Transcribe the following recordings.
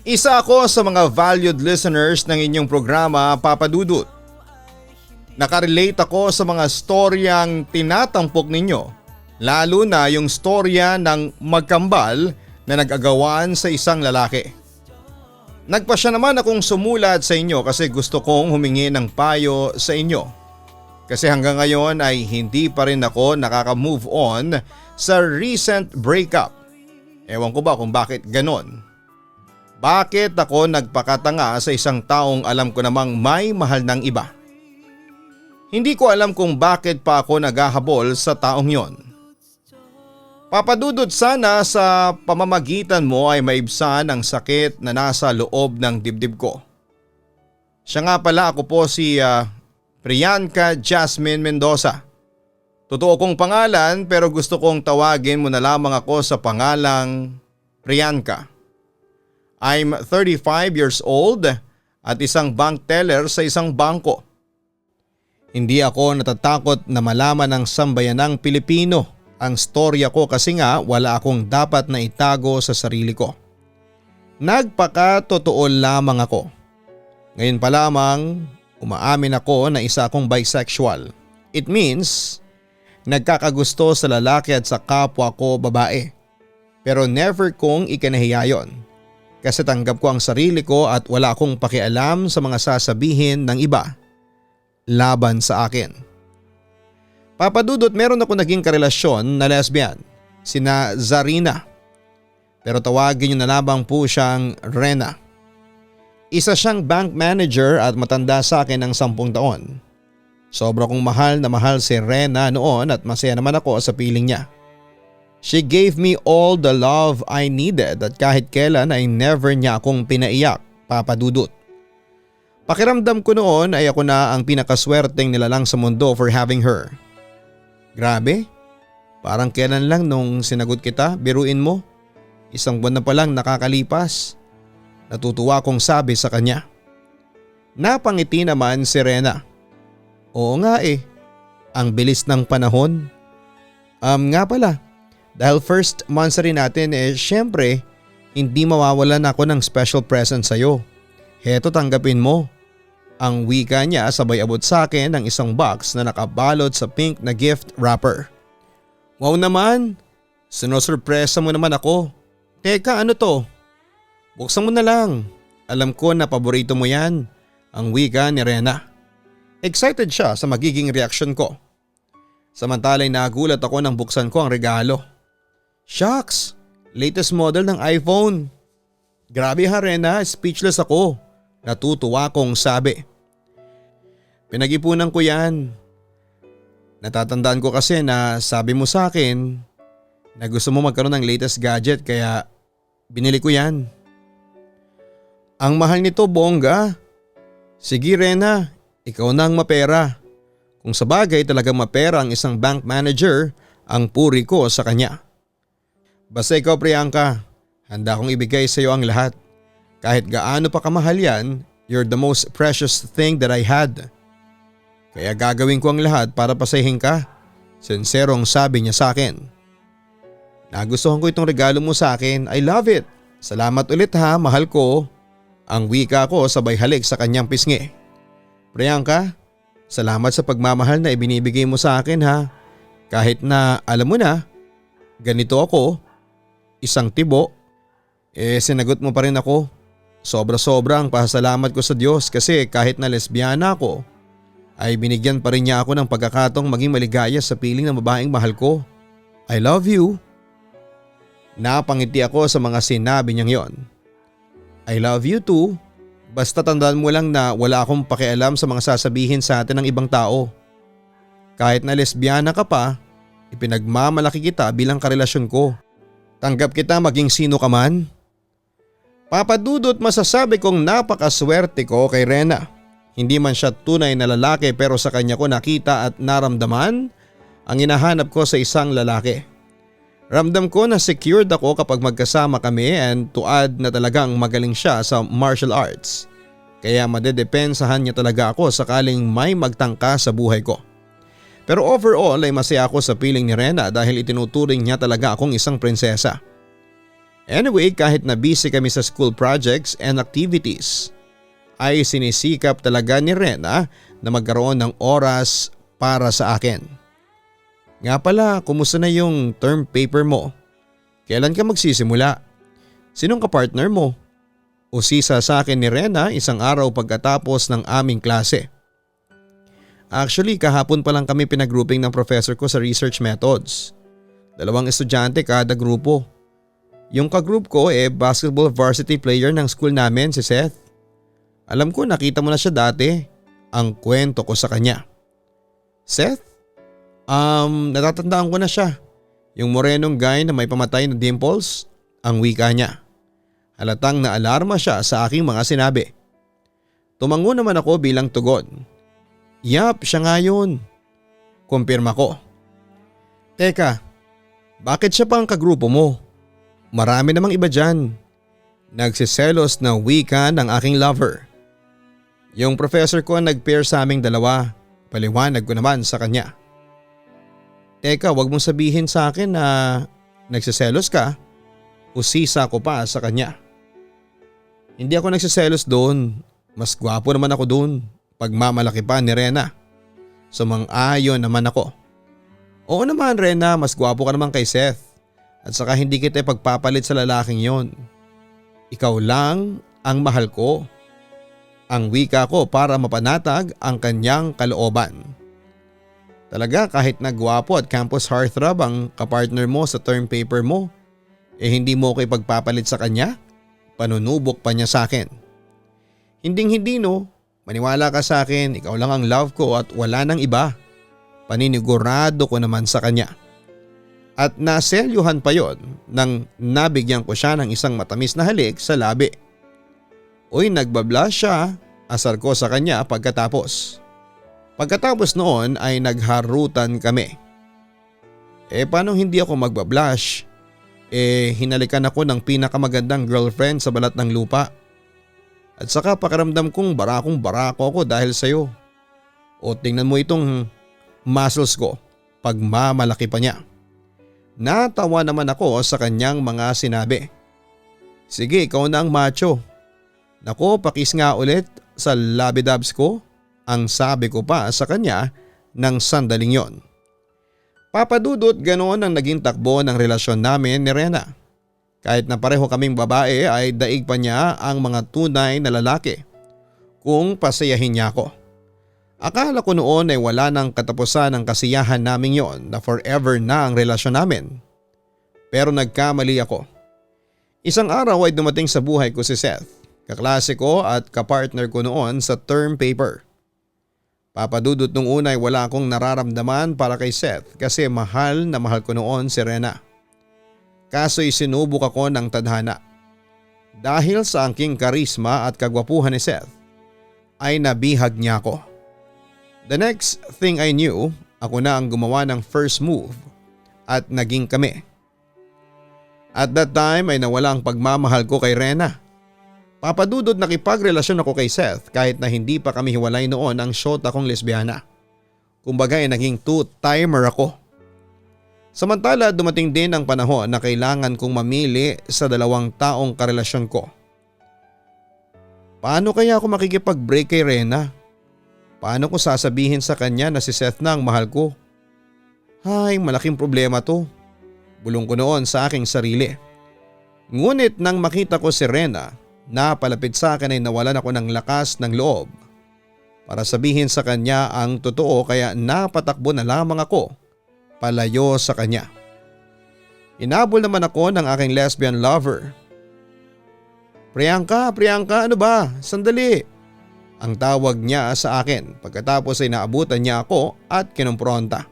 Isa ako sa mga valued listeners ng inyong programa, Papa Dudut. Nakarelate ako sa mga storyang tinatampok ninyo, lalo na yung storya ng magkambal na nag-agawan sa isang lalaki. Nagpasya naman akong sumulat sa inyo kasi gusto kong humingi ng payo sa inyo. Kasi hanggang ngayon ay hindi pa rin ako nakaka-move on sa recent breakup. Ewan ko ba kung bakit ganon. Bakit ako nagpakatanga sa isang taong alam ko namang may mahal ng iba? Hindi ko alam kung bakit pa ako naghahabol sa taong yon. Papadudod, sana sa pamamagitan mo ay maibsan ang sakit na nasa loob ng dibdib ko. Siya nga pala, ako po si Priyanka Jasmine Mendoza. Totoo kong pangalan pero gusto kong tawagin mo na lamang ako sa pangalang Priyanka. I'm 35 years old at isang bank teller sa isang bangko. Hindi ako natatakot na malaman ng sambayanang Pilipino ang storya ko kasi nga wala akong dapat na itago sa sarili ko. Nagpakatotoo lamang ako. Ngayon pa lamang umaamin ako na isa akong bisexual. It means nagkakagusto sa lalaki at sa kapwa ko babae. Pero never kong ikinahiya yon. Kasi tanggap ko ang sarili ko at wala akong pakialam sa mga sasabihin ng iba laban sa akin. Papadudot, meron ako naging karelasyon na lesbian, sina Zarina. Pero tawagin niyo na lamang po siyang Rena. Isa siyang bank manager at matanda sa akin ng 10 taon. Sobra kong mahal na mahal si Rena noon at masaya naman ako sa piling niya. She gave me all the love I needed at kahit kailan ay never niya akong pinaiyak, Papadudot. Pakiramdam ko noon ay ako na ang pinakaswerteng nilalang sa mundo for having her. Grabe, parang kailan lang nung sinagot kita, biruin mo. 1 buwan na palang nakakalipas. Natutuwa kong sabi sa kanya. Napangiti naman si Rena. Oo nga ang bilis ng panahon. Nga pala, dahil first month rin natin syempre hindi mawawalan ako ng special present sa'yo. Heto, tanggapin mo. Ang wika niya sabay abot sa akin ng isang box na nakabalot sa pink na gift wrapper. Wow naman, sinusurpresa mo naman ako. Teka, ano to? Buksan mo na lang. Alam ko na paborito mo yan. Ang wika ni Rena. Excited siya sa magiging reaksyon ko. Samantala'y nagulat ako nang buksan ko ang regalo. Shucks, latest model ng iPhone. Grabe ha Rena, speechless ako. Natutuwa kong sabi. Pinag-ipunan ko yan. Natatandaan ko kasi na sabi mo sa akin na gusto mo magkaroon ng latest gadget kaya binili ko yan. Ang mahal nito, bongga. Sige Rena, ikaw na ang mapera. Kung sa bagay talagang mapera ang isang bank manager, ang puri ko sa kanya. Basta ikaw Priyanka, handa kong ibigay sa iyo ang lahat. Kahit gaano pa kamahal yan, you're the most precious thing that I had. Kaya gagawin ko ang lahat para pasahin ka. Sinserong sabi niya sa akin. Nagustuhan ko itong regalo mo sa akin. I love it. Salamat ulit ha, mahal ko. Ang wika ko sabay halik sa kanyang pisngi. Priyanka, salamat sa pagmamahal na ibinibigay mo sa akin ha. Kahit na alam mo na, ganito ako, isang tibo. Sinagot mo pa rin ako. Sobra-sobra ang pasasalamat ko sa Diyos kasi kahit na lesbiana ako, ay binigyan pa rin niya ako ng pagkakataong maging maligaya sa piling ng babaeng mahal ko. I love you. Napangiti ako sa mga sinabi niyang yon. I love you too. Basta tandaan mo lang na wala akong pakialam sa mga sasabihin sa atin ng ibang tao. Kahit na lesbiana ka pa, ipinagmamalaki kita bilang karelasyon ko. Tanggap kita maging sino ka man. Papadudot, masasabi kong napakaswerte ko kay Rena. Hindi man siya tunay na lalaki pero sa kanya ko nakita at naramdaman ang hinahanap ko sa isang lalaki. Ramdam ko na secured ako kapag magkasama kami and to add na talagang magaling siya sa martial arts. Kaya madedepensahan niya talaga ako sakaling may magtangka sa buhay ko. Pero overall ay masaya ako sa piling ni Rena dahil itinuturing niya talaga akong isang prinsesa. Anyway, kahit na busy kami sa school projects and activities, ay sinisikap talaga ni Rena na magkaroon ng oras para sa akin. Nga pala, kumusta na yung term paper mo? Kailan ka magsisimula? Sinong kapartner mo? Usisa sa akin ni Rena isang araw pagkatapos ng aming klase. Actually, kahapon pa lang kami pinag-grouping ng professor ko sa research methods. 2 estudyante kada grupo. Yung ka-group ko basketball varsity player ng school namin, si Seth. Alam ko nakita mo na siya dati. Ang kwento ko sa kanya. Seth? Natatandaan ko na siya. Yung morenong guy na may pamatay na dimples, ang wika niya. Halatang naalarma siya sa aking mga sinabi. Tumango naman ako bilang tugon. Yap, siya nga yun. Kumpirma ko. Teka, bakit siya pa ang kagrupo mo? Marami namang iba dyan. Nagsiselos na wika ng aking lover. Yung professor ko ang nag-pair sa aming dalawa. Paliwanag ko naman sa kanya. Teka, wag mong sabihin sa akin na nagsiselos ka. Usisa ko pa sa kanya. Hindi ako nagsiselos doon. Mas gwapo naman ako doon. Pagmamalaki pa ni Rena. Sumang-ayon naman ako. Oo naman Rena, mas gwapo ka naman kay Seth. At saka hindi kita pagpapalit sa lalaking yon. Ikaw lang ang mahal ko. Ang wika ko para mapanatag ang kanyang kalooban. Talaga kahit na gwapo at campus heartthrob ang kapartner mo sa term paper mo, hindi mo ko ipagpapalit sa kanya? Panunubok pa niya sa akin. Hinding-hindi no, maniwala ka sa akin, ikaw lang ang love ko at wala nang iba. Paninigurado ko naman sa kanya. At naselyuhan pa yon nang nabigyan ko siya ng isang matamis na halik sa labi. Uy, nagbablush siya, asar ko sa kanya pagkatapos. Pagkatapos noon ay nagharutan kami. Paano hindi ako magbablush? Hinalikan ako ng pinakamagandang girlfriend sa balat ng lupa. At saka pakiramdam kong barakong-barako ako dahil sa'yo. O tingnan mo itong muscles ko, pagmamalaki pa niya. Natawa naman ako sa kanyang mga sinabi. Sige, ikaw na ang macho. Nako, pakis nga ulit sa labidabs ko. Ang sabi ko pa sa kanya ng sandaling yon. Papadudot ganoon ang naging takbo ng relasyon namin ni Rena. Kahit na pareho kaming babae ay daig pa niya ang mga tunay na lalaki kung pasayahin niya ako. Akala ko noon ay wala nang katapusan ang kasiyahan namin yon na forever na ang relasyon namin. Pero nagkamali ako. Isang araw ay dumating sa buhay ko si Seth, kaklase ko at kapartner ko noon sa term paper. Papadudot nung una ay wala akong nararamdaman para kay Seth kasi mahal na mahal ko noon si Rena. Kaso'y sinubok ako ng tadhana. Dahil sa aking karisma at kagwapuhan ni Seth ay nabihag niya ako. The next thing I knew, ako na ang gumawa ng first move at naging kami. At that time ay nawala ang pagmamahal ko kay Rena. Papadudod nakipagrelasyon ako kay Seth kahit na hindi pa kami hiwalay noon ang shota kong lesbiana. Kumbaga ay naging two-timer ako. Samantala dumating din ang panahon na kailangan kong mamili sa 2 taong karelasyon ko. Paano kaya ako makikipag-break kay Rena? Paano ko sasabihin sa kanya na si Seth na ang mahal ko? Ay, malaking problema to. Bulong ko noon sa aking sarili. Ngunit nang makita ko si Rena, napalapit sa akin ay nawalan ako ng lakas ng loob para sabihin sa kanya ang totoo kaya napatakbo na lamang ako palayo sa kanya. Inabol naman ako ng aking lesbian lover. Priyanka, ano ba? Sandali. Ang tawag niya sa akin pagkatapos ay naabutan niya ako at kinumpronta.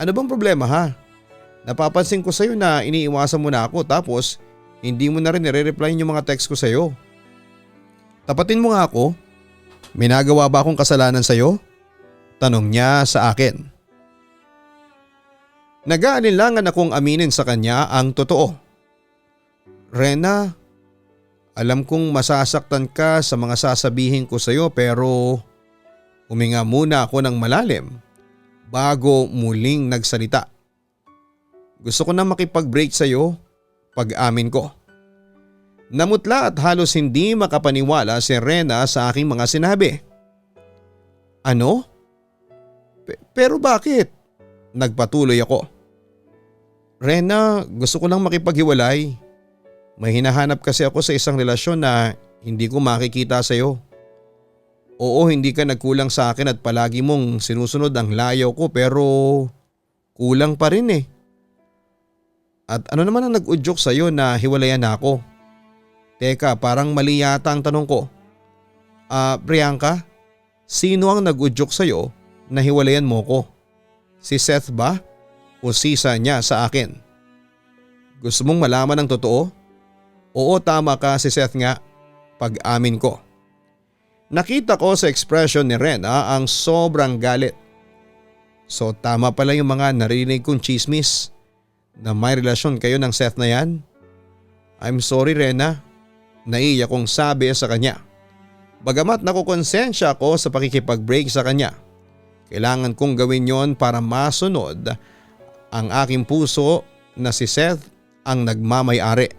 Ano bang problema ha? Napapansin ko sa iyo na iniiwasan mo na ako tapos hindi mo na rin nire-reply yung mga text ko sa iyo. Tapatin mo nga ako. May nagawa ba akong kasalanan sa iyo? Tanong niya sa akin. Nag-aalinlangan akong aminin sa kanya ang totoo. Rena, alam kong masasaktan ka sa mga sasabihin ko sa iyo pero huminga muna ako ng malalim bago muling nagsalita. Gusto ko na makipag-break sa iyo. Pag-amin ko. Namutla at halos hindi makapaniwala si Rena sa aking mga sinabi. Ano? Pero bakit? Nagpatuloy ako. Rena, gusto ko lang makipaghiwalay. May hinahanap kasi ako sa isang relasyon na hindi ko makikita sa iyo. Oo, hindi ka nagkulang sa akin at palagi mong sinusunod ang layaw ko pero kulang pa rin eh. At ano naman ang nag-udyok sa iyo na hiwalayan na ako? Teka, parang mali yata ang tanong ko. Priyanka, sino ang nag-udyok sa iyo na hiwalayan mo ko? Si Seth ba? O sisa niya sa akin? Gusto mong malaman ang totoo? Oo, tama ka, si Seth nga. Pag-amin ko. Nakita ko sa ekspresyon ni Rena ang sobrang galit. So tama pala yung mga narinig kong chismis na may relasyon kayo ng Seth na yan? I'm sorry, Rena. Naiiyak kong sabi sa kanya. Bagamat nakukonsensya ako sa pakikipag-break sa kanya, kailangan kong gawin yon para masunod ang aking puso na si Seth ang nagmamay-ari.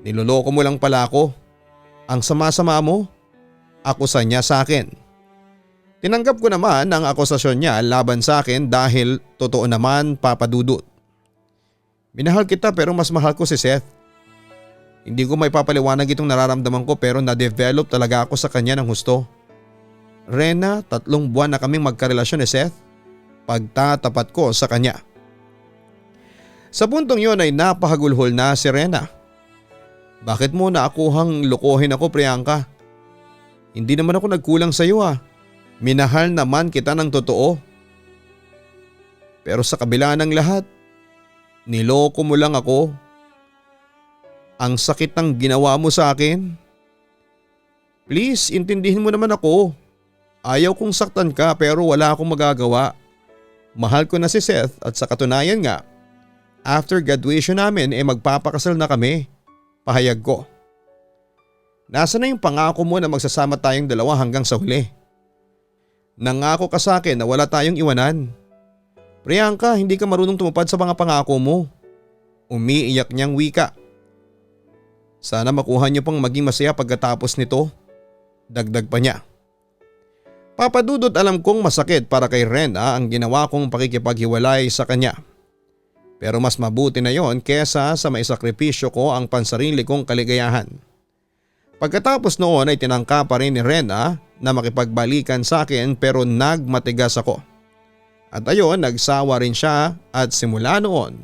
Niloloko mo lang pala ako. Ang sama-sama mo. Akusa niya sa akin. Tinanggap ko naman ang akusasyon niya laban sa akin dahil totoo naman, Papa Dudut. Minahal kita pero mas mahal ko si Seth. Hindi ko may papaliwanag itong nararamdaman ko pero na-develop talaga ako sa kanya ng husto. Rena, 3 buwan na kaming magkarelasyon ni Seth. Pagtatapat ko sa kanya. Sa puntong yon ay napahagulhol na si Rena. Bakit mo naakuhang lokohin ako, Priyanka? Hindi naman ako nagkulang sa iyo ah. Minahal naman kita ng totoo. Pero sa kabila ng lahat, niloko mo lang ako. Ang sakit ng ginawa mo sa akin. Please, intindihin mo naman ako. Ayaw kong saktan ka pero wala akong magagawa. Mahal ko na si Seth at sa katunayan nga, after graduation namin magpapakasal na kami. Pahayag ko. Nasaan na yung pangako mo na magsasama tayong dalawa hanggang sa huli? Nangako ka sa akin na wala tayong iwanan. Priyanka, hindi ka marunong tumupad sa mga pangako mo. Umiiyak niyang wika. Sana makuha niyo pang maging masaya pagkatapos nito. Dagdag pa niya. Papadudot, alam kong masakit para kay Rena ang ginawa kong pakikipaghiwalay sa kanya. Pero mas mabuti na yon kesa sa maisakripisyo ko ang pansarili kong kaligayahan. Pagkatapos noon ay tinangka pa rin ni Rena na makipagbalikan sa akin pero nagmatigas ako. At ayon, nagsawa rin siya at simula noon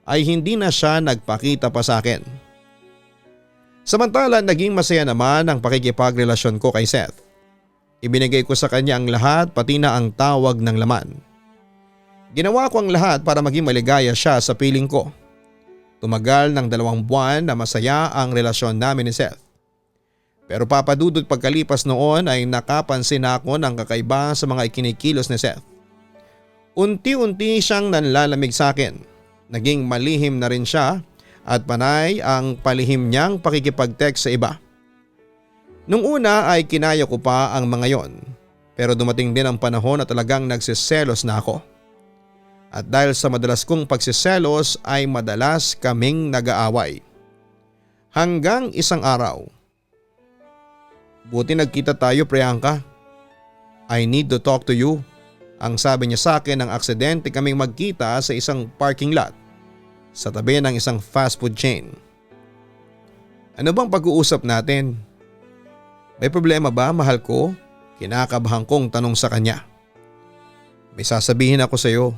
ay hindi na siya nagpakita pa sa akin. Samantala, naging masaya naman ang pakikipagrelasyon ko kay Seth. Ibinigay ko sa kanya ang lahat pati na ang tawag ng laman. Ginawa ko ang lahat para maging maligaya siya sa piling ko. Tumagal ng 2 buwan na masaya ang relasyon namin ni Seth. Pero papadudot pagkalipas noon ay nakapansin ako ng kakaiba sa mga ikinikilos ni Seth. Unti-unti siyang nanlalamig sa akin. Naging malihim na rin siya at panay ang palihim niyang pakikipag-text sa iba. Nung una ay kinaya ko pa ang mga yon, pero dumating din ang panahon na talagang nagsiselos na ako. At dahil sa madalas kong pagsiselos ay madalas kaming nag-aaway. Hanggang isang araw. Buti nagkita tayo, Priyanka. I need to talk to you. Ang sabi niya sa akin nang aksidente kaming magkita sa isang parking lot sa tabi ng isang fast food chain. Ano bang pag-uusap natin? May problema ba, mahal ko? Kinakabahan kong tanong sa kanya. May sasabihin ako sa iyo,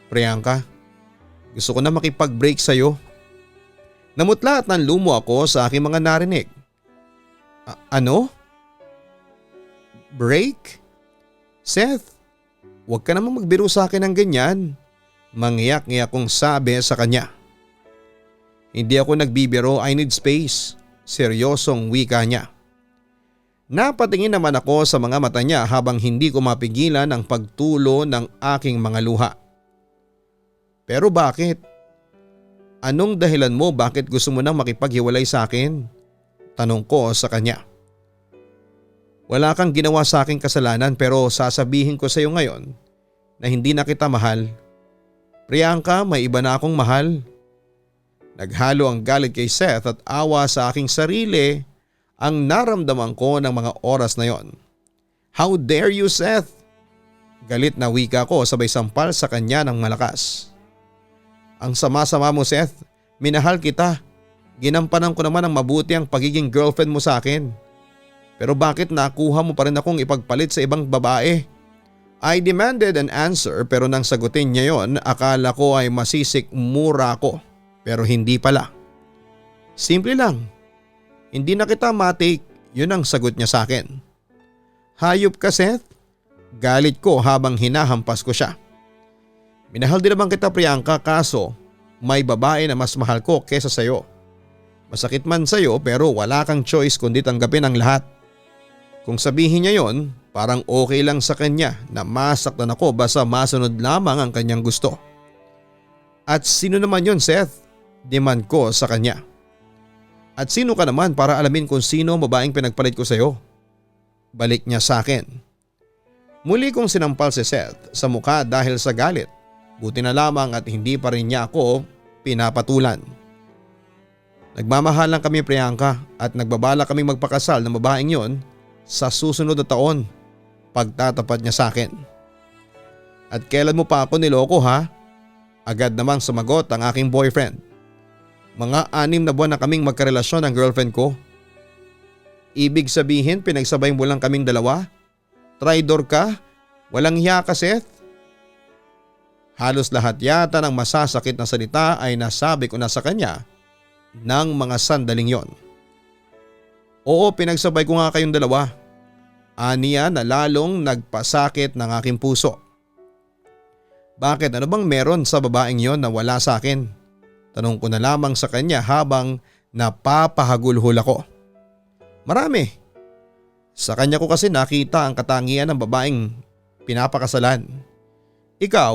Priyanka. Gusto ko na makipag-break sa iyo. Namutla at nanlumo ako sa aking mga narinig. Ano? Break? Seth, huwag ka namang magbiro sa akin ng ganyan. Manghiyak-ngiyak kong sabi sa kanya. Hindi ako nagbibiro, I need space. Seryosong wika niya. Napatingin naman ako sa mga mata niya habang hindi ko mapigilan ang pagtulo ng aking mga luha. Pero bakit? Anong dahilan mo bakit gusto mo nang makipaghiwalay sa akin? Tanong ko sa kanya. Wala kang ginawa sa aking kasalanan pero sasabihin ko sa iyo ngayon na hindi na kita mahal. Priyanka, may iba na akong mahal. Naghalo ang galit kay Seth at awa sa aking sarili ang naramdaman ko ng mga oras na yon. How dare you, Seth? Galit na wika ko sabay sampal sa kanya ng malakas. Ang sama-sama mo, Seth. Minahal kita. Ginampanan ko naman ang mabuti ang pagiging girlfriend mo sa akin. Pero bakit nakuha mo pa rin akong ipagpalit sa ibang babae? I demanded an answer pero nang sagutin niya yon, akala ko ay masisikmura ko. Pero hindi pala. Simple lang. Hindi na kita matik, yun ang sagot niya sa akin. Hayop ka, Seth? Galit ko habang hinahampas ko siya. Minahal din naman kita, Priyanka, kaso may babae na mas mahal ko kesa sayo. Masakit man sayo pero wala kang choice kundi tanggapin ang lahat. Kung sabihin niya yon, parang okay lang sa kanya na masaktan ako basta masunod lamang ang kanyang gusto. At sino naman yon, Seth? Demand ko sa kanya. At sino ka naman para alamin kung sino ang babaeng pinagpalit ko sayo? Balik niya sa akin. Muli kong sinampal si Seth sa mukha dahil sa galit. Buti na lamang at hindi pa rin niya ako pinapatulan. Nagmamahalan kami, Priyanka, at nagbabala kaming magpakasal ng babaeng yon sa susunod na taon. Pagtatapat niya sa akin. At kailan mo pa ako niloko, ha? Agad namang sumagot ang aking boyfriend. Mga 6 na buwan na kaming magkarelasyon ng girlfriend ko. Ibig sabihin pinagsabay mo lang kaming dalawa? Traidor ka? Walang hiya ka, Seth? Halos lahat yata ng masasakit na salita ay nasabi ko na sa kanya ng mga sandaling yon. Oo, pinagsabay ko nga kayong dalawa. Aniya na lalong nagpasakit ng aking puso. Bakit, ano bang meron sa babaeng yon na wala sa akin? Tanong ko na lamang sa kanya habang napapahagulhol ako. Marami. Sa kanya ko kasi nakita ang katangian ng babaeng pinapakasalan. Ikaw,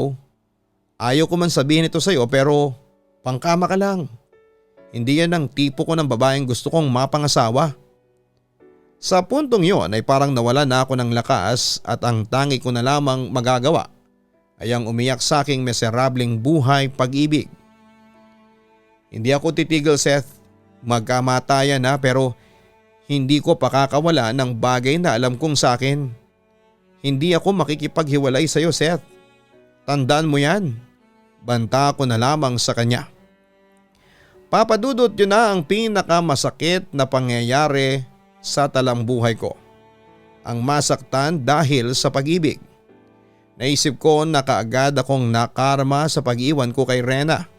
ayaw ko man sabihin ito sa iyo pero pangkama ka lang. Hindi yan ang tipo ko ng babaeng gusto kong mapangasawa. Sa puntong yon ay parang nawala na ako ng lakas at ang tangi ko na lamang magagawa ay ang umiyak sa aking miserableng buhay pag-ibig. Hindi ako titigil, Seth. Magkamatayan na pero hindi ko pakakawala ng bagay na alam kong sa akin. Hindi ako makikipaghiwalay sa iyo, Seth. Tandaan mo yan. Banta ko na lamang sa kanya. Papadudot yun na ang pinakamasakit na pangyayari sa talambuhay ko. Ang masaktan dahil sa pag-ibig. Naisip ko na kaagad akong nakarma sa pag-iwan ko kay Rena.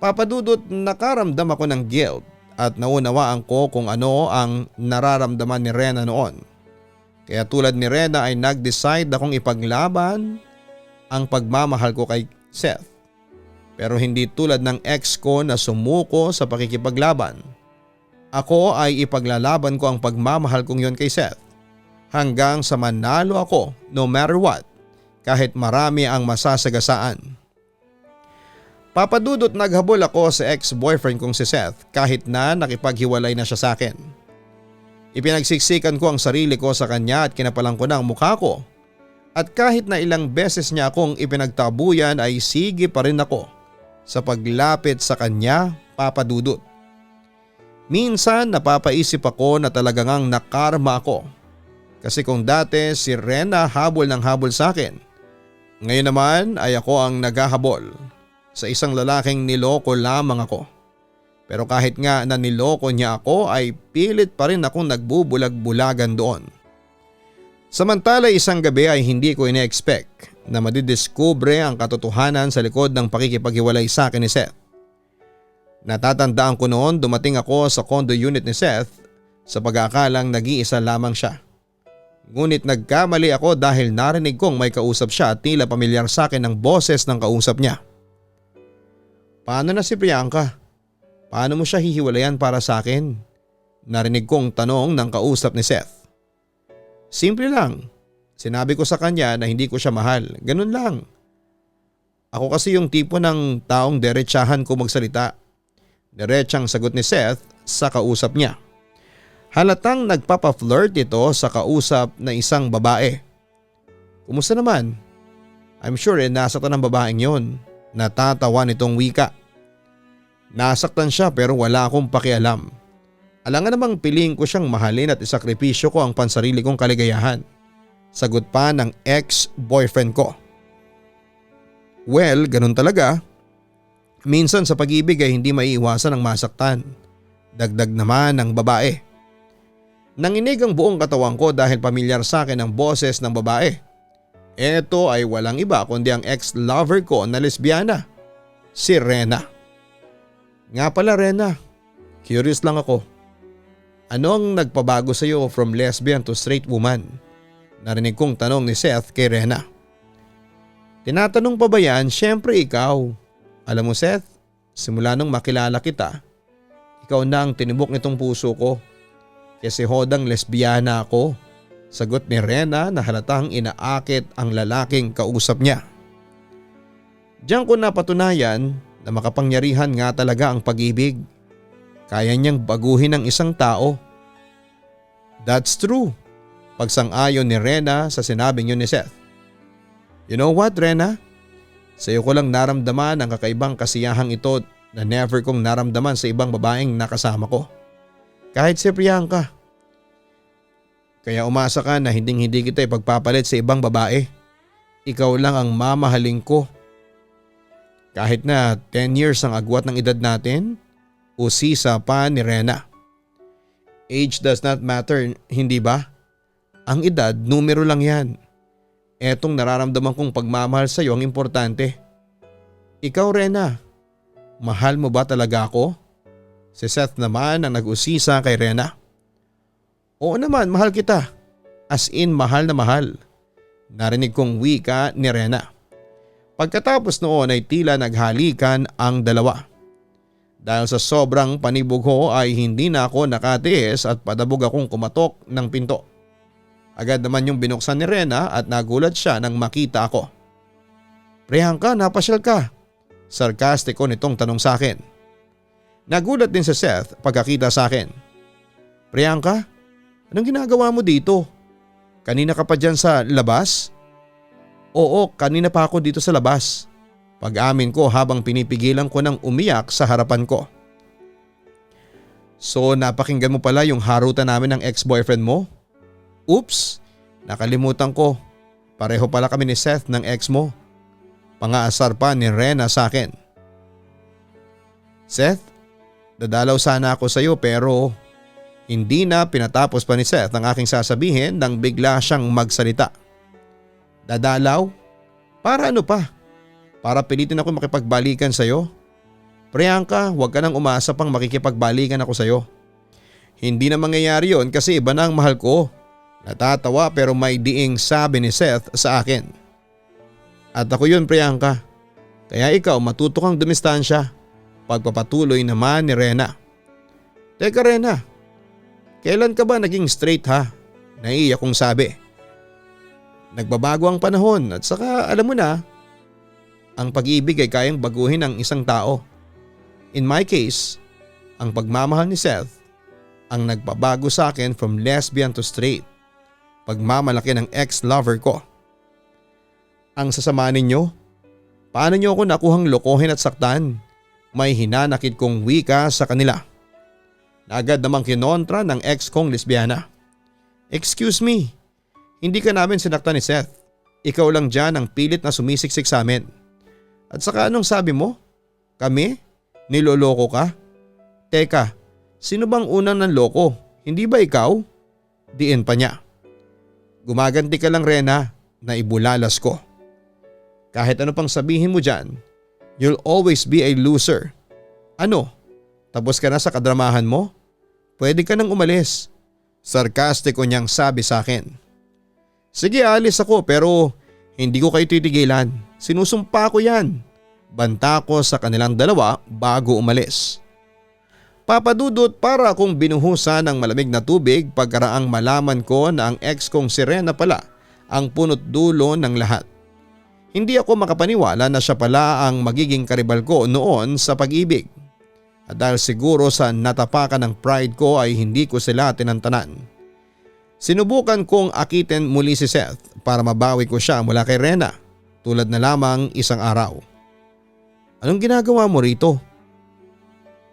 Papadudot nakaramdam ako ng guilt at naunawaan ko kung ano ang nararamdaman ni Rena noon. Kaya tulad ni Rena ay nag-decide akong ipaglaban ang pagmamahal ko kay Seth. Pero hindi tulad ng ex ko na sumuko sa pakikipaglaban. Ako ay ipaglalaban ko ang pagmamahal kong yon kay Seth. Hanggang sa manalo ako no matter what, kahit marami ang masasagasaan. Papadudot naghabol ako sa ex-boyfriend kong si Seth kahit na nakipaghiwalay na siya sa akin. Ipinagsiksikan ko ang sarili ko sa kanya at kinapalang ko na ang mukha ko. At kahit na ilang beses niya akong ipinagtabuyan ay sige pa rin ako sa paglapit sa kanya, Papadudot. Minsan napapaisip ako na talagang nakarma ako. Kasi kung dati si Rena habol ng habol sa akin, ngayon naman ay ako ang naghahabol sa isang lalaking niloko lamang ako. Pero kahit nga na niloko niya ako ay pilit pa rin akong nagbubulag-bulagan doon. Samantala isang gabi ay hindi ko ine-expect na madidiskubre ang katotohanan sa likod ng pakikipaghiwalay sa akin ni Seth. Natatandaan ko noon dumating ako sa condo unit ni Seth sa pag-aakalang nag-iisa lamang siya. Ngunit nagkamali ako dahil narinig kong may kausap siya at tila pamilyar sa akin ang boses ng kausap niya. Paano na si Priyanka? Paano mo siya hihiwalayan para sa akin? Narinig kong tanong ng kausap ni Seth. Simple lang. Sinabi ko sa kanya na hindi ko siya mahal. Ganun lang. Ako kasi yung tipo ng taong derechahan ko magsalita. Derechang sagot ni Seth sa kausap niya. Halatang nagpapa-flirt ito sa kausap na isang babae. Kumusta naman? I'm sure nasaktan ng babaeng yon. Natatawa nitong wika. Nasaktan siya pero wala akong pakialam. Alangan namang piliin ko siyang mahalin at isakripisyo ko ang pansarili kong kaligayahan. Sagot pa ng ex-boyfriend ko. Well, ganun talaga. Minsan sa pag-ibig ay hindi maiiwasan ang masaktan. Dagdag naman ng babae. Nanginig ang buong katawan ko dahil pamilyar sa akin ang boses ng babae. Ito ay walang iba kundi ang ex-lover ko na lesbiana, si Rena. Nga pala Rena, curious lang ako. Ano ang nagpabago sa iyo from lesbian to straight woman? Narinig kong tanong ni Seth kay Rena. Tinatanong pa ba yan? Syempre ikaw. Alam mo Seth, simula nung makilala kita, ikaw na ang tinibok nitong puso ko. Kasi hodang lesbiana ako. Sagot ni Rena na halatang inaakit ang lalaking kausap niya. Diyan ko napatunayan na makapangyarihan nga talaga ang pag-ibig. Kaya niyang baguhin ang isang tao. That's true. Pagsang-ayon ni Rena sa sinabing yun ni Seth. You know what Rena? Sa iyo ko lang naramdaman ang kakaibang kasiyahang ito na never kong naramdaman sa ibang babaeng nakasama ko. Kahit si Priyanka. Kaya umasa ka na hindi kita ipagpapalit sa ibang babae. Ikaw lang ang mamahalin ko. Kahit na 10 years ang agwat ng edad natin, usisa pa ni Rena. Age does not matter, hindi ba? Ang edad, numero lang yan. Etong nararamdaman kong pagmamahal sa iyo ang importante. Ikaw Rena, mahal mo ba talaga ako? Si Seth naman ang nag-usisa kay Rena. Oo naman, mahal kita. As in mahal na mahal. Narinig kong wika ni Rena. Pagkatapos noon ay tila naghalikan ang dalawa. Dahil sa sobrang panibog ko ay hindi na ako nakatiis at padabog akong kumatok ng pinto. Agad naman yung binuksan ni Rena at nagulat siya nang makita ako. Priyanka, napasyal ka? Sarkastiko nitong tanong sa akin. Nagulat din si Seth pagkakita sa akin. Priyanka, anong ginagawa mo dito? Kanina ka pa dyan sa labas? Oo, kanina pa ako dito sa labas. Pag-amin ko habang pinipigilan ko ng umiyak sa harapan ko. So napakinggan mo pala yung harutan namin ng ex-boyfriend mo? Oops, nakalimutan ko. Pareho pala kami ni Seth ng ex mo. Pangaasar pa ni Rena sa akin. Seth, dadalaw sana ako sa iyo pero hindi na pinatapos pa ni Seth ang aking sasabihin nang bigla siyang magsalita. Dadalaw? Para ano pa? Para pilitin ako makipagbalikan sa iyo? Priyanka, huwag ka nang umasa pang makikipagbalikan ako sa iyo. Hindi na mangyayari yon kasi iba na ang mahal ko. Natatawa pero may diing sabi ni Seth sa akin. At ako yun Priyanka. Kaya ikaw matuto kang dumistansya. Pagpapatuloy naman ni Rena. Teka Rena, kailan ka ba naging straight ha? Naiiyak kong sabi. Nagbabago ang panahon at saka alam mo na, ang pag-ibig ay kayang baguhin ang isang tao. In my case, ang pagmamahal ni Seth ang nagpabago sa akin from lesbian to straight. Pagmamalaki ng ex-lover ko. Ang sasama ninyo? Paano niyo ako nakuhang lokohin at saktan? May hinanakit kong wika sa kanila. Agad namang kinontra ng ex kong lesbiana. Excuse me, hindi ka namin sinaktan ni Seth. Ikaw lang dyan ang pilit na sumisiksik sa amin. At saka anong sabi mo? Kami? Niloloko ka? Teka, sino bang unang nanloko? Hindi ba ikaw? Diin pa niya. Gumaganti ka lang Rena, na ibulalas ko. Kahit ano pang sabihin mo dyan, you'll always be a loser. Ano? Tapos ka na sa kadramahan mo? Pwede ka nang umalis. Sarkastiko niyang sabi sa akin. Sige alis ako pero hindi ko kayo titigilan. Sinusumpa ko yan. Banta ko sa kanilang dalawa bago umalis. Papadudot para akong binuhusan ng malamig na tubig pagkaraang malaman ko na ang ex kong si Rena pala ang punot dulo ng lahat. Hindi ako makapaniwala na siya pala ang magiging karibal ko noon sa pag-ibig. At dahil siguro sa natapakan ng pride ko ay hindi ko sila tinantanan. Sinubukan kong akitin muli si Seth para mabawi ko siya mula kay Rena tulad na lamang isang araw. Anong ginagawa mo rito?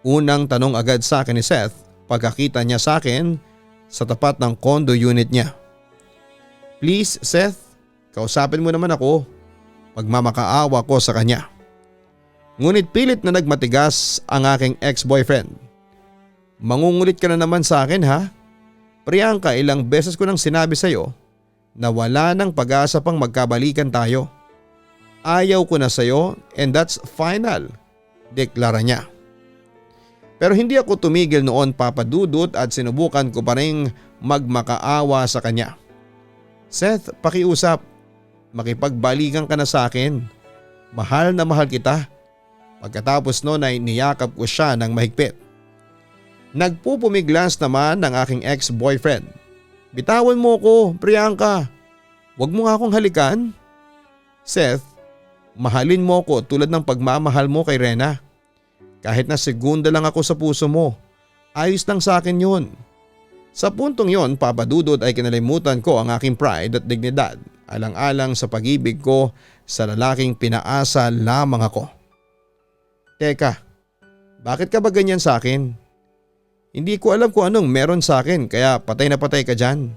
Unang tanong agad sa akin ni Seth pagkakita niya sa akin sa tapat ng condo unit niya. Please Seth, kausapin mo naman ako. Pagmamakaawa ko sa kanya. Ngunit pilit na nagmatigas ang aking ex-boyfriend. Mangungulit ka na naman sa akin ha? Priyanka, ilang beses ko nang sinabi sa'yo na wala nang pag-asa pang magkabalikan tayo. Ayaw ko na sa'yo and that's final, deklara niya. Pero hindi ako tumigil noon, Papa Dudut, at sinubukan ko pa rin magmakaawa sa kanya. Seth, pakiusap. Makipagbalikan ka na sa akin. Mahal na mahal kita. Pagkatapos noon ay niyakap ko siya ng mahigpit. Nagpupumiglas naman ng aking ex-boyfriend. Bitawan mo ko, Priyanka. Huwag mo nga akong halikan. Seth, mahalin mo ko tulad ng pagmamahal mo kay Rena. Kahit na segunda lang ako sa puso mo, ayos lang sa akin yun. Sa puntong yon, Papa Dudut, ay kinalimutan ko ang aking pride at dignidad, alang-alang sa pag-ibig ko sa lalaking pinaasa lamang ako. Teka, bakit ka ba ganyan sa akin? Hindi ko alam kung anong meron sa akin kaya patay na patay ka dyan.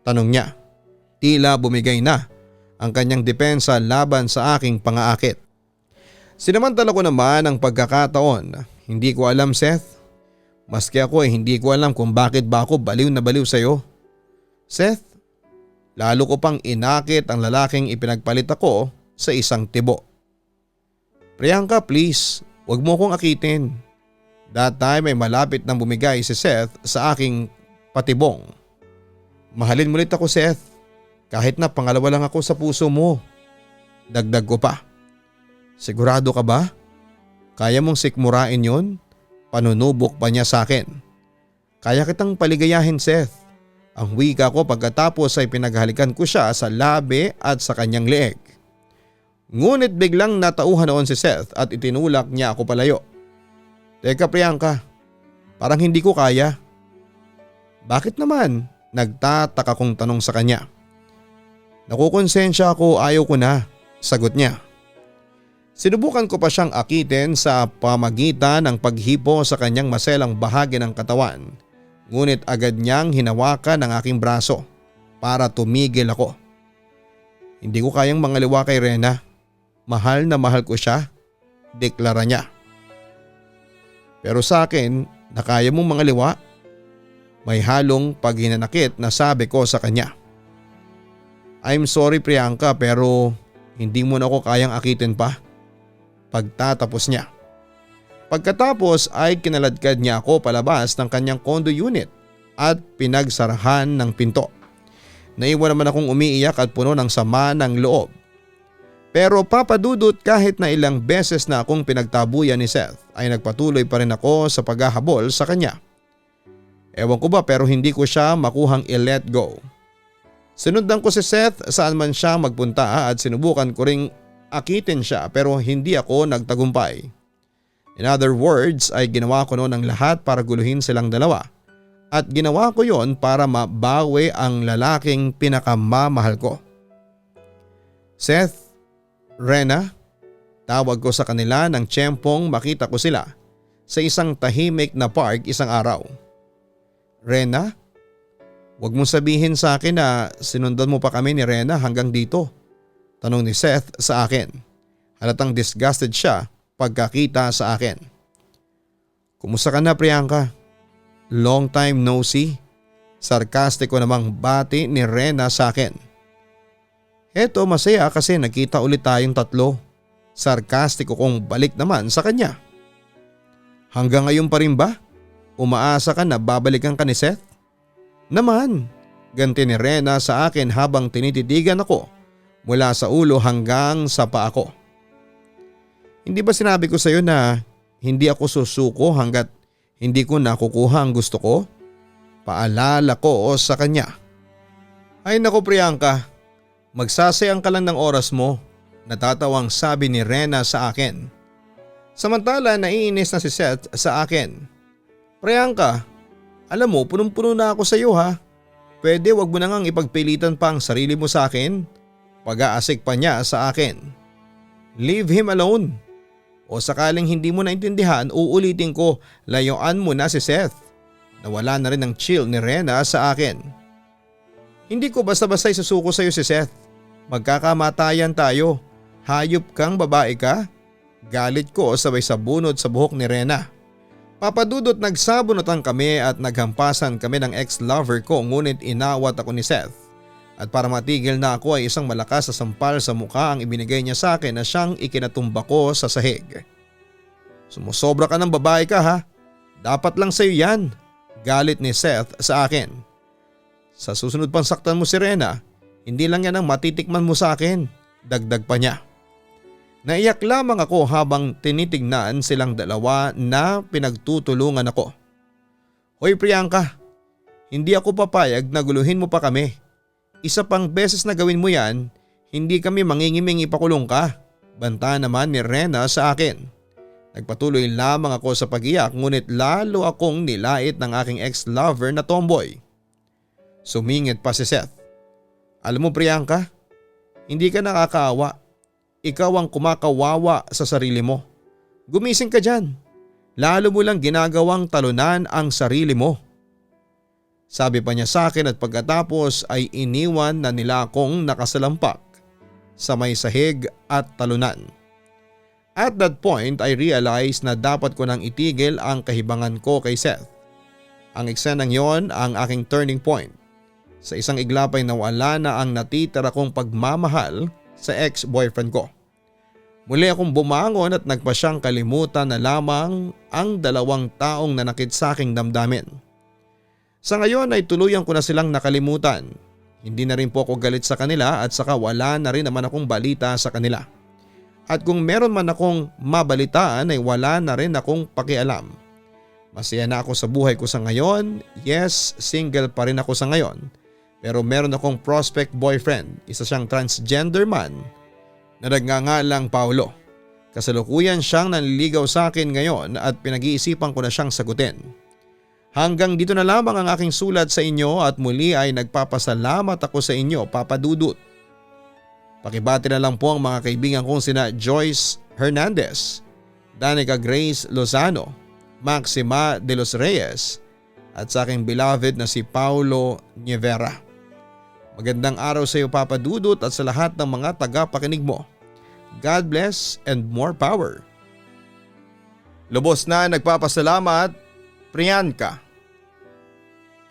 Tanong niya, tila bumigay na ang kanyang depensa laban sa aking pangaakit. Sinamantala ko naman ang pagkakataon. Hindi ko alam, Seth. Maski ako ay hindi ko alam kung bakit ba ako baliw na baliw sa'yo. Seth, lalo ko pang inakit ang lalaking ipinagpalit ako sa isang tibo. Priyanka, please, wag mo akong akitin. That time ay malapit nang bumigay si Seth sa aking patibong. Mahalin mo ulit ako, Seth, kahit na pangalawa lang ako sa puso mo. Dagdag ko pa. Sigurado ka ba? Kaya mong sikmurain yon? Panunubok pa niya sa akin. Kaya kitang paligayahin, Seth. Ang wika ko pagkatapos ay pinaghalikan ko siya sa labi at sa kanyang leeg. Ngunit biglang natauhan noon si Seth at itinulak niya ako palayo. Teka Priyanka, parang hindi ko kaya. Bakit naman? Nagtataka kong tanong sa kanya. Nakukonsensya ako, ayaw ko na, sagot niya. Sinubukan ko pa siyang akitin sa pamagitan ng paghipo sa kanyang maselang bahagi ng katawan, ngunit agad niyang hinawakan ang aking braso para tumigil ako. Hindi ko kayang mangaliwa kay Rena. Mahal na mahal ko siya, deklara niya. Pero sa akin, nakaya mong mangaliwa? May halong paghinanakit na sabi ko sa kanya. I'm sorry Priyanka, pero hindi mo na ako kayang akitin pa. Pagtatapos niya. Pagkatapos ay kinaladkad niya ako palabas ng kanyang condo unit at pinagsarahan ng pinto. Naiwan naman akong umiiyak at puno ng sama ng loob. Pero Papa Dudut, kahit na ilang beses na akong pinagtabuyan ni Seth ay nagpatuloy pa rin ako sa paghahabol sa kanya. Ewan ko ba pero hindi ko siya makuhang i-let go. Sinundan ko si Seth saan man siya magpunta at sinubukan ko ring akitin siya pero hindi ako nagtagumpay. In other words ay ginawa ko noon ang lahat para guluhin silang dalawa at ginawa ko yon para mabawi ang lalaking pinakamamahal ko. Seth, Rena, tawag ko sa kanila nang tiyempong makita ko sila sa isang tahimik na park isang araw. Rena, wag mong sabihin sa akin na sinundan mo pa kami ni Rena hanggang dito. Tanong ni Seth sa akin. Halatang disgusted siya pagkakita sa akin. Kumusta ka na Priyanka? Long time no see. Sarkastiko namang bati ni Rena sa akin. Eto masaya kasi nakita ulit tayong tatlo. Sarkastiko kong balik naman sa kanya. Hanggang ngayon pa rin ba? Umaasa ka na babalikan ka ni Seth? Naman, ganti ni Rena sa akin habang tinititigan ako mula sa ulo hanggang sa paa ko. Hindi ba sinabi ko sa iyo na hindi ako susuko hanggat hindi ko nakukuha ang gusto ko? Paalala ko sa kanya. Ay naku Priyanka, magsasayang ka lang ng oras mo, natatawang sabi ni Rena sa akin. Samantala naiinis na si Seth sa akin. Priyanka, alam mo punong-puno na ako sa iyo ha. Pwede wag mo na ngang ipagpilitan pa ang sarili mo sa akin. Pag-aasik pa niya sa akin. Leave him alone. O sakaling hindi mo naintindihan, uulitin ko, layuan mo na si Seth. Nawala na rin ang chill ni Rena sa akin. Hindi ko basta-basta isusuko sa iyo si Seth. Magkakamatayan tayo. Hayop kang babae ka? Galit ko sabay sabunod sa buhok ni Rena. Papadudot nagsabunutan kami at naghampasan kami ng ex-lover ko, ngunit inawat ako ni Seth. At para matigil na ako ay isang malakas na sampal sa mukha ang ibinigay niya sa akin na siyang ikinatumba ko sa sahig. Sumusobra ka ng babae ka ha? Dapat lang sa'yo yan. Galit ni Seth sa akin. Sa susunod pang saktan mo si Rena, hindi lang yan ang matitikman mo sa akin. Dagdag pa niya. Naiyak lamang ako habang tinitignan silang dalawa na pinagtutulungan ako. Hoy Priyanka, hindi ako papayag na guluhin mo pa kami. Isa pang beses na gawin mo yan, hindi kami mangingiming ipakulong ka. Banta naman ni Rena sa akin. Nagpatuloy lamang ako sa pag-iyak, ngunit lalo akong nilait ng aking ex-lover na tomboy. Sumingit pa si Seth. Alam mo Priyanka, hindi ka nakakaawa. Ikaw ang kumakawawa sa sarili mo. Gumising ka dyan. Lalo mo lang ginagawang talunan ang sarili mo. Sabi pa niya sa akin at pagkatapos ay iniwan na nila akong nakasalampak sa may sahig at talunan. At that point I realized na dapat ko nang itigil ang kahibangan ko kay Seth. Ang eksenang yon ang aking turning point. Sa isang iglap ay nawala na ang natitira kong pagmamahal sa ex-boyfriend ko. Muli akong bumangon at nagpasyang kalimutan na lamang ang dalawang taong nanakit sa aking damdamin. Sa ngayon ay tuluyan ko na silang nakalimutan. Hindi na rin po ako galit sa kanila at saka wala na rin naman akong balita sa kanila. At kung meron man akong mabalitaan ay wala na rin akong pakialam. Masaya na ako sa buhay ko sa ngayon. Yes, single pa rin ako sa ngayon. Pero meron akong prospect boyfriend. Isa siyang transgender man na nagngangalang Paulo. Kasalukuyan siyang nanliligaw sa akin ngayon at pinag-iisipan ko na siyang sagutin. Hanggang dito na lamang ang aking sulat sa inyo at muli ay nagpapasalamat ako sa inyo, Papa Dudut. Pakibati na lang po ang mga kaibigan kong sina Joyce Hernandez, Danica Grace Lozano, Maxima de los Reyes at sa aking beloved na si Paulo Nievera. Magandang araw sa iyo Papa Dudut at sa lahat ng mga tagapakinig mo. God bless and more power. Lubos na nagpapasalamat, Priyanka.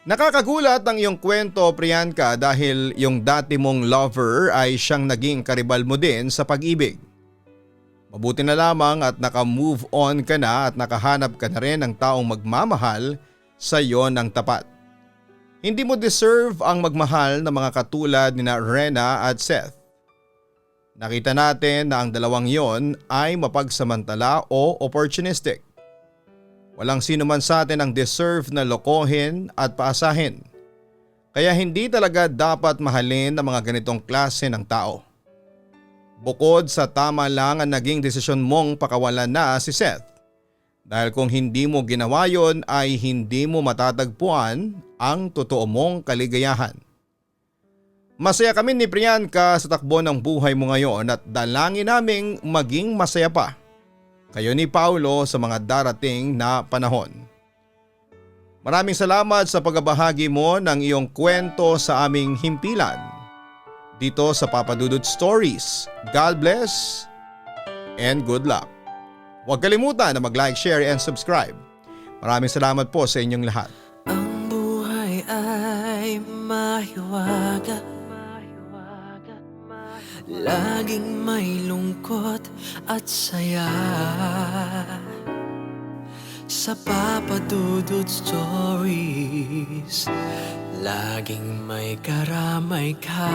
Nakakagulat ang iyong kwento Priyanka dahil yung dati mong lover ay siyang naging karibal mo din sa pag-ibig. Mabuti na lamang at naka-move on ka na at nakahanap ka na rin ng taong magmamahal sa iyo ng tapat. Hindi mo deserve ang magmahal na mga katulad ni Rena at Seth. Nakita natin na ang dalawang yon ay mapagsamantala o opportunistic. Walang sino man sa atin ang deserve na lokohin at paasahin. Kaya hindi talaga dapat mahalin ang mga ganitong klase ng tao. Bukod sa tama lang ang naging desisyon mong pakawalan na si Seth. Dahil kung hindi mo ginawa yon ay hindi mo matatagpuan ang totoo mong kaligayahan. Masaya kami ni Priyanka sa takbo ng buhay mo ngayon at dalangin naming maging masaya pa kayo ni Paulo sa mga darating na panahon. Maraming salamat sa pagbabahagi mo ng iyong kwento sa aming himpilan dito sa Papa Dudut Stories. God bless and good luck. Huwag kalimutan na mag-like, share and subscribe. Maraming salamat po sa inyong lahat. Ang buhay ay mahiwaga, laging may lungkot at saya. Sa Papa Dudut Stories, laging may karamay ka.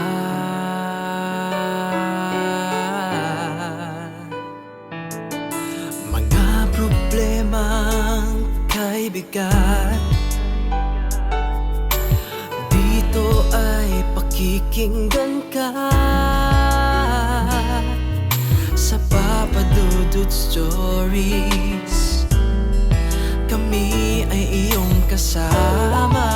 Mga problemang kay bigat, dito ay pakikinggan ka. Sa Papa Dudut Stories, kami ay iyong kasama.